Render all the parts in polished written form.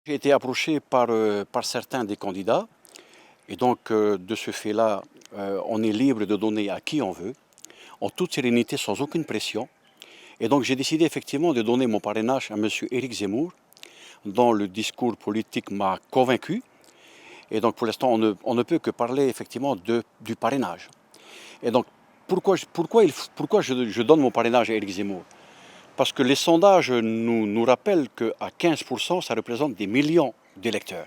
J'ai été approché par certains des candidats et donc de ce fait-là, on est libre de donner à qui on veut, en toute sérénité, sans aucune pression. Et donc j'ai décidé effectivement de donner mon parrainage à M. Éric Zemmour, dont le discours politique m'a convaincu. Et donc pour l'instant, on ne peut que parler effectivement du parrainage. Et donc pourquoi je donne mon parrainage à Éric Zemmour? Parce que les sondages nous rappellent qu'à 15%, ça représente des millions d'électeurs.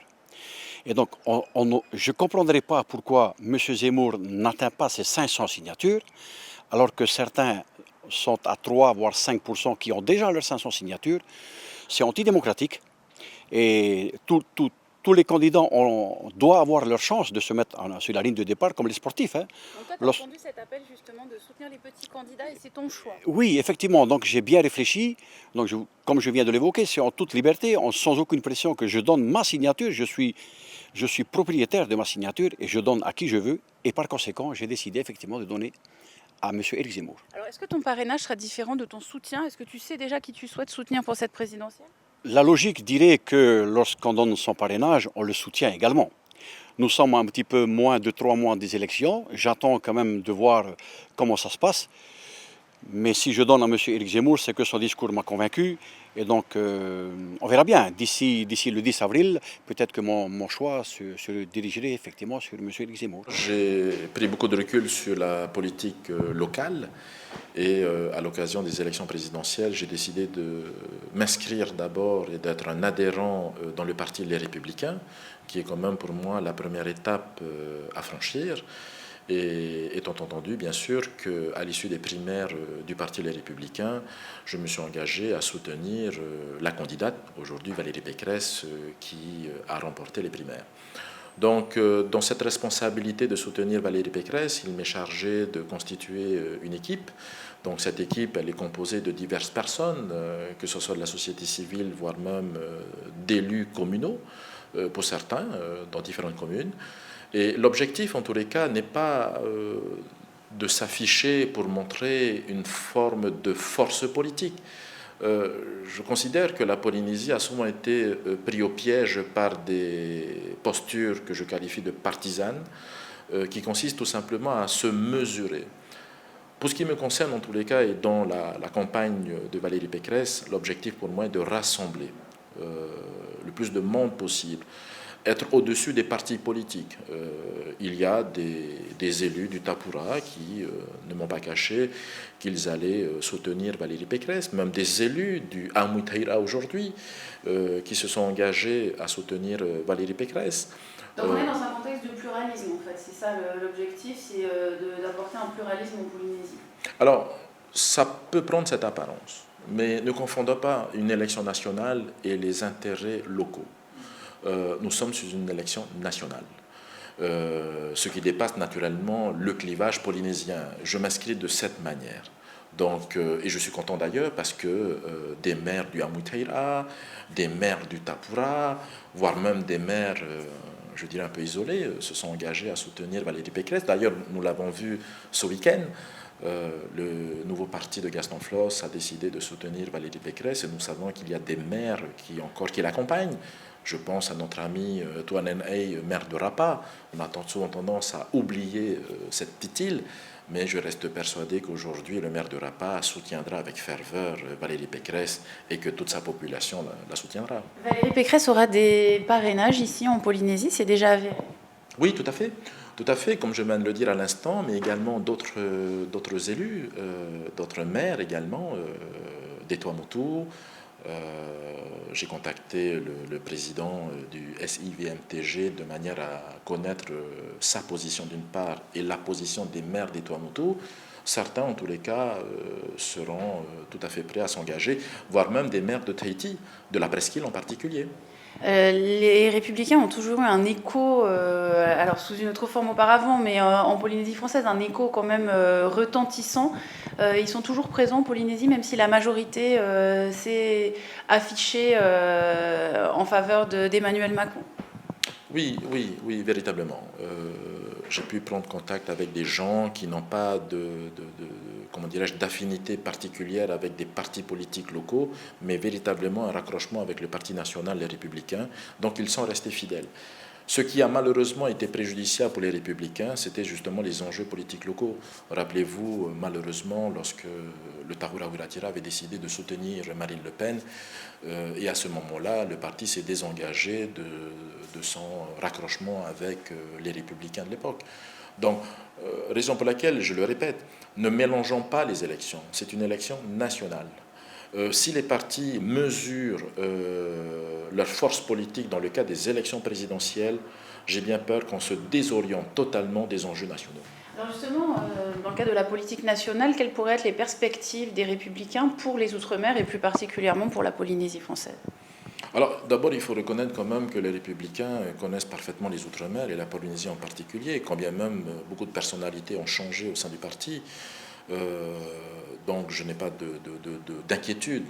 Et donc, je ne comprendrai pas pourquoi M. Zemmour n'atteint pas ces 500 signatures, alors que certains sont à 3 voire 5% qui ont déjà leurs 500 signatures. C'est antidémocratique. Et tous les candidats doivent avoir leur chance de se mettre sur la ligne de départ comme les sportifs. Hein. Donc toi, tu as entendu cet appel justement de soutenir les petits candidats et c'est ton choix. Oui, effectivement, donc j'ai bien réfléchi. Donc comme je viens de l'évoquer, c'est en toute liberté, sans aucune pression que je donne ma signature. Je suis propriétaire de ma signature et je donne à qui je veux. Et par conséquent, j'ai décidé effectivement de donner à M. Éric Zemmour. Alors, est-ce que ton parrainage sera différent de ton soutien? Est-ce que tu sais déjà qui tu souhaites soutenir pour cette présidentielle? La logique dirait que lorsqu'on donne son parrainage, on le soutient également. Nous sommes un petit peu moins de 3 mois des élections. J'attends quand même de voir comment ça se passe. Mais si je donne à M. Éric Zemmour, c'est que son discours m'a convaincu. Et donc, on verra bien. D'ici le 10 avril, peut-être que mon choix se dirigerait effectivement sur M. Éric Zemmour. J'ai pris beaucoup de recul sur la politique locale et à l'occasion des élections présidentielles, j'ai décidé de m'inscrire d'abord et d'être un adhérent dans le parti Les Républicains, qui est quand même pour moi la première étape à franchir. Et étant entendu, bien sûr, qu'à l'issue des primaires du Parti Les Républicains, je me suis engagé à soutenir la candidate, aujourd'hui Valérie Pécresse, qui a remporté les primaires. Donc, dans cette responsabilité de soutenir Valérie Pécresse, il m'est chargé de constituer une équipe. Donc, cette équipe, elle est composée de diverses personnes, que ce soit de la société civile, voire même d'élus communaux, pour certains, dans différentes communes. Et l'objectif, en tous les cas, n'est pas de s'afficher pour montrer une forme de force politique. Je considère que la Polynésie a souvent été pris au piège par des postures que je qualifie de partisanes, qui consistent tout simplement à se mesurer. Pour ce qui me concerne, en tous les cas, et dans la campagne de Valérie Pécresse, l'objectif pour moi est de rassembler le plus de monde possible, être au-dessus des partis politiques. Il y a des élus du Tapura qui ne m'ont pas caché qu'ils allaient soutenir Valérie Pécresse, même des élus du Amouitaïra aujourd'hui qui se sont engagés à soutenir Valérie Pécresse. Donc on est dans un contexte de pluralisme en fait, c'est ça l'objectif, c'est d'apporter un pluralisme en Polynésie. Alors, ça peut prendre cette apparence, mais ne confondons pas une élection nationale et les intérêts locaux. Nous sommes sur une élection nationale, ce qui dépasse naturellement le clivage polynésien. Je m'inscris de cette manière. Donc, et je suis content d'ailleurs parce que des maires du Amouitaïra, des maires du Tapura, voire même des maires, je dirais un peu isolés, se sont engagés à soutenir Valérie Pécresse. D'ailleurs, nous l'avons vu ce week-end. Le nouveau parti de Gaston Floss a décidé de soutenir Valérie Pécresse et nous savons qu'il y a des maires qui l'accompagnent. Je pense à notre ami Tuanen Hey, maire de Rapa. On a souvent tendance à oublier cette petite île, mais je reste persuadé qu'aujourd'hui, le maire de Rapa soutiendra avec ferveur Valérie Pécresse et que toute sa population la soutiendra. Valérie Pécresse aura des parrainages ici en Polynésie, c'est déjà avéré? Oui, tout à fait. Tout à fait, comme je viens de le dire à l'instant, mais également d'autres élus, d'autres maires également, des Tuamotu. J'ai contacté le président du SIVMTG de manière à connaître sa position d'une part et la position des maires des Tuamotu. Certains, en tous les cas, seront tout à fait prêts à s'engager, voire même des maires de Tahiti, de la presqu'île en particulier. Les Républicains ont toujours eu un écho, alors sous une autre forme auparavant, mais en Polynésie française, un écho quand même retentissant. Ils sont toujours présents en Polynésie, même si la majorité s'est affichée en faveur d'Emmanuel Macron. Oui, oui, oui, véritablement. J'ai pu prendre contact avec des gens qui n'ont pas comment dirais-je, d'affinité particulière avec des partis politiques locaux, mais véritablement un rapprochement avec le Parti national, les Républicains. Donc ils sont restés fidèles. Ce qui a malheureusement été préjudiciable pour les Républicains, c'était justement les enjeux politiques locaux. Rappelez-vous, malheureusement, lorsque le Tahura Ouattara avait décidé de soutenir Marine Le Pen, et à ce moment-là, le parti s'est désengagé de son raccrochement avec les Républicains de l'époque. Donc, raison pour laquelle, je le répète, ne mélangeons pas les élections. C'est une élection nationale. Si les partis mesurent leur force politique dans le cas des élections présidentielles, j'ai bien peur qu'on se désoriente totalement des enjeux nationaux. Alors justement, dans le cas de la politique nationale, quelles pourraient être les perspectives des Républicains pour les Outre-mer et plus particulièrement pour la Polynésie française? Alors d'abord, il faut reconnaître quand même que les Républicains connaissent parfaitement les Outre-mer et la Polynésie en particulier, quand bien même beaucoup de personnalités ont changé au sein du parti. Donc je n'ai pas d'inquiétude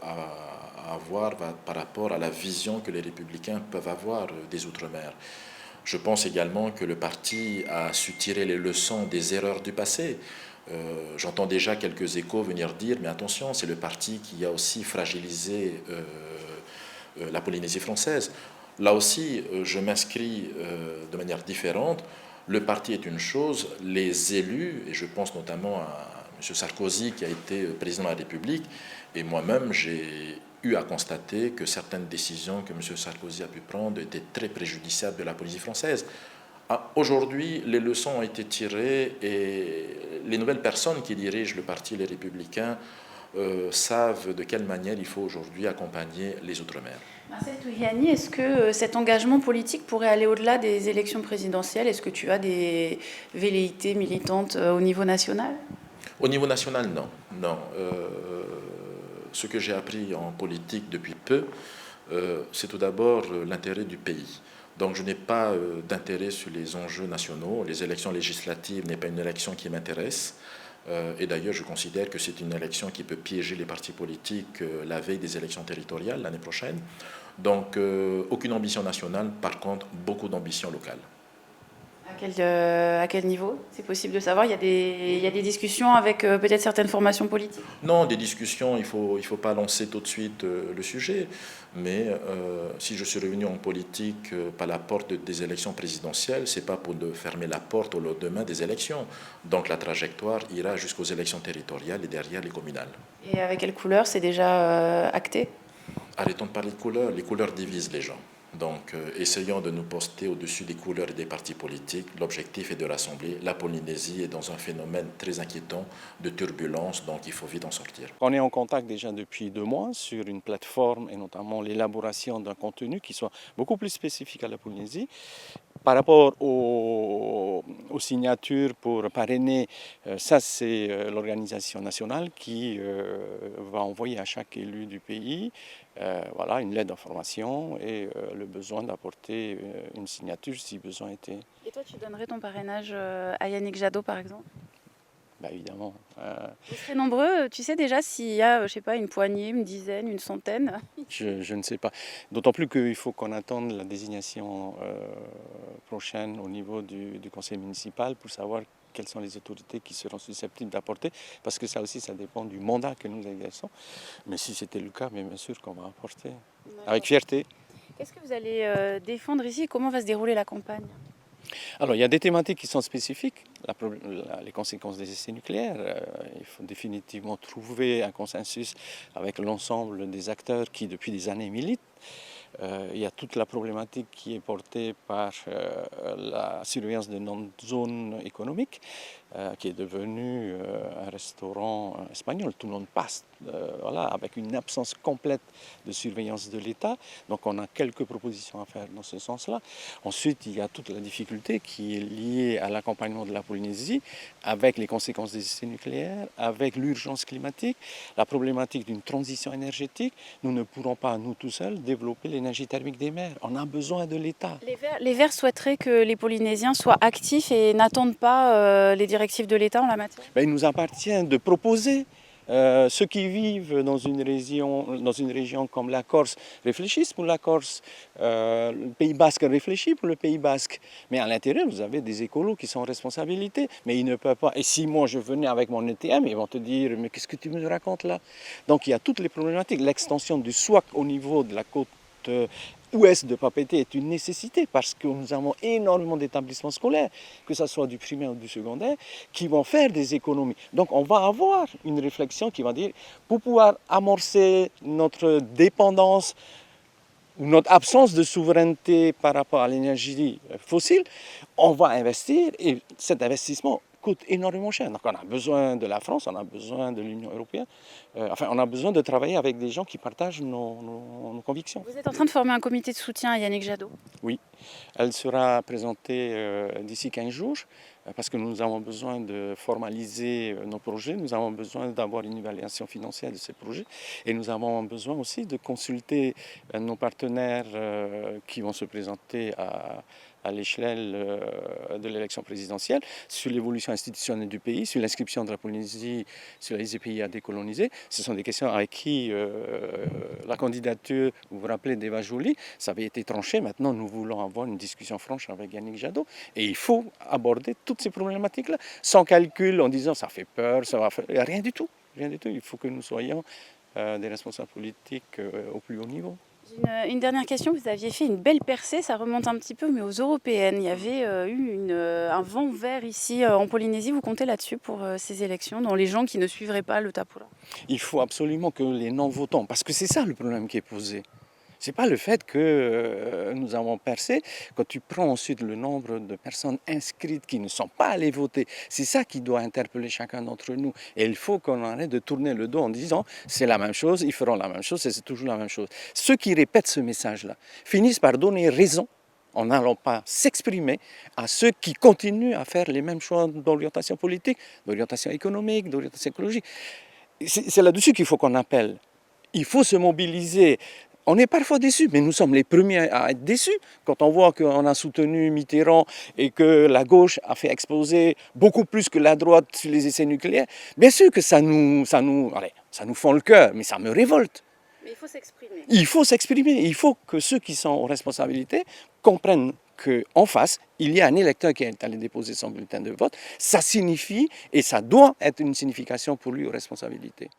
à avoir par rapport à la vision que les Républicains peuvent avoir des Outre-mer. Je pense également que le parti a su tirer les leçons des erreurs du passé. J'entends déjà quelques échos venir dire, mais attention, c'est le parti qui a aussi fragilisé la Polynésie française. Là aussi, je m'inscris de manière différente. Le parti est une chose, les élus, et je pense notamment à M. Sarkozy qui a été président de la République, et moi-même j'ai eu à constater que certaines décisions que M. Sarkozy a pu prendre étaient très préjudiciables de la Polynésie française. Aujourd'hui, les leçons ont été tirées et les nouvelles personnes qui dirigent le parti Les Républicains savent de quelle manière il faut aujourd'hui accompagner les Outre-mer. Marcel Touhiani, est-ce que cet engagement politique pourrait aller au-delà des élections présidentielles? Est-ce que tu as des velléités militantes au niveau national? Au niveau national, non. Non. Ce que j'ai appris en politique depuis peu, c'est tout d'abord l'intérêt du pays. Donc je n'ai pas d'intérêt sur les enjeux nationaux. Les élections législatives n'est pas une élection qui m'intéresse. Et d'ailleurs, je considère que c'est une élection qui peut piéger les partis politiques la veille des élections territoriales l'année prochaine. Donc, aucune ambition nationale, par contre, beaucoup d'ambition locale. À quel niveau? C'est possible de savoir? Il y a des discussions avec peut-être certaines formations politiques? Non, des discussions, il faut pas lancer tout de suite le sujet. Mais si je suis revenu en politique par la porte des élections présidentielles, c'est pas pour fermer la porte au lendemain des élections. Donc la trajectoire ira jusqu'aux élections territoriales et derrière les communales. Et avec quelle couleur? C'est déjà acté? Arrêtons de parler de couleurs. Les couleurs divisent les gens. Donc, essayons de nous poster au-dessus des couleurs et des partis politiques. L'objectif est de rassembler. La Polynésie est dans un phénomène très inquiétant de turbulence, donc il faut vite en sortir. On est en contact déjà depuis 2 mois sur une plateforme et notamment l'élaboration d'un contenu qui soit beaucoup plus spécifique à la Polynésie. Par rapport aux signatures pour parrainer, ça c'est l'organisation nationale qui va envoyer à chaque élu du pays voilà, une lettre d'information et le besoin d'apporter une signature si besoin était. Et toi, tu donnerais ton parrainage à Yannick Jadot, par exemple? Bah, évidemment. Vous serez nombreux, tu sais déjà s'il y a, je sais pas, une poignée, une dizaine, une centaine? Je ne sais pas. D'autant plus qu'il faut qu'on attende la désignation prochaine au niveau du conseil municipal pour savoir quelles sont les autorités qui seront susceptibles d'apporter, parce que ça aussi, ça dépend du mandat que nous exerçons. Mais si c'était le cas, bien sûr qu'on va apporter, avec fierté. Qu'est-ce que vous allez défendre ici? Comment va se dérouler la campagne? Alors, il y a des thématiques qui sont spécifiques. Les conséquences des essais nucléaires. Il faut définitivement trouver un consensus avec l'ensemble des acteurs qui, depuis des années, militent. Il y a toute la problématique qui est portée par la surveillance de notre zone économique, qui est devenue un restaurant espagnol. Tout le monde passe, voilà, avec une absence complète de surveillance de l'État. Donc on a quelques propositions à faire dans ce sens-là. Ensuite, il y a toute la difficulté qui est liée à l'accompagnement de la Polynésie, avec les conséquences des essais nucléaires, avec l'urgence climatique, la problématique d'une transition énergétique. Nous ne pourrons pas, nous tout seuls, développer l'énergie thermique des mers. On a besoin de l'État. Les Verts souhaiteraient que les Polynésiens soient actifs et n'attendent pas les directives de l'État en la matière? Il nous appartient de proposer Ceux qui vivent dans une région comme la Corse réfléchissent pour la Corse, le Pays Basque réfléchit pour le Pays Basque. Mais à l'intérieur, vous avez des écolos qui sont en responsabilité, mais ils ne peuvent pas. Et si moi je venais avec mon ETM, ils vont te dire « mais qu'est-ce que tu me racontes là ?» Donc il y a toutes les problématiques. L'extension du SWAC au niveau de la côte ouest de Papeete est une nécessité parce que nous avons énormément d'établissements scolaires, que ce soit du primaire ou du secondaire, qui vont faire des économies. Donc on va avoir une réflexion qui va dire, pour pouvoir amorcer notre dépendance ou notre absence de souveraineté par rapport à l'énergie fossile, on va investir et cet investissement coûte énormément cher. Donc on a besoin de la France, on a besoin de l'Union européenne, on a besoin de travailler avec des gens qui partagent nos convictions. Vous êtes en train de former un comité de soutien à Yannick Jadot? Oui, elle sera présentée d'ici 15 jours parce que nous avons besoin de formaliser nos projets, nous avons besoin d'avoir une évaluation financière de ces projets et nous avons besoin aussi de consulter nos partenaires qui vont se présenter à l'échelle de l'élection présidentielle sur l'évolution institutionnelle du pays, sur l'inscription de la Polynésie sur les pays à décoloniser. Ce sont des questions avec qui la candidature, vous vous rappelez d'Eva Joly, ça avait été tranché. Maintenant, nous voulons avoir une discussion franche avec Yannick Jadot. Et il faut aborder toutes ces problématiques-là, sans calcul, en disant ça fait peur, ça va faire... Rien du tout. Rien du tout. Il faut que nous soyons des responsables politiques au plus haut niveau. Une dernière question, vous aviez fait une belle percée, ça remonte un petit peu, mais aux européennes. Il y avait eu un vent vert ici en Polynésie, vous comptez là-dessus pour ces élections, dans les gens qui ne suivraient pas le Tapula? Il faut absolument que les non-votants, parce que c'est ça le problème qui est posé. Ce n'est pas le fait que nous avons percé. Quand tu prends ensuite le nombre de personnes inscrites qui ne sont pas allées voter, c'est ça qui doit interpeller chacun d'entre nous. Et il faut qu'on arrête de tourner le dos en disant c'est la même chose, ils feront la même chose et c'est toujours la même chose. Ceux qui répètent ce message-là finissent par donner raison en n'allant pas s'exprimer à ceux qui continuent à faire les mêmes choix d'orientation politique, d'orientation économique, d'orientation écologique. C'est là-dessus qu'il faut qu'on appelle. Il faut se mobiliser. On est parfois déçus, mais nous sommes les premiers à être déçus quand on voit qu'on a soutenu Mitterrand et que la gauche a fait exploser beaucoup plus que la droite sur les essais nucléaires. Bien sûr que ça nous fend le cœur, mais ça me révolte. Mais il faut s'exprimer. Il faut s'exprimer. Il faut que ceux qui sont aux responsabilités comprennent qu'en face, il y a un électeur qui est allé déposer son bulletin de vote. Ça signifie, et ça doit être une signification pour lui aux responsabilités.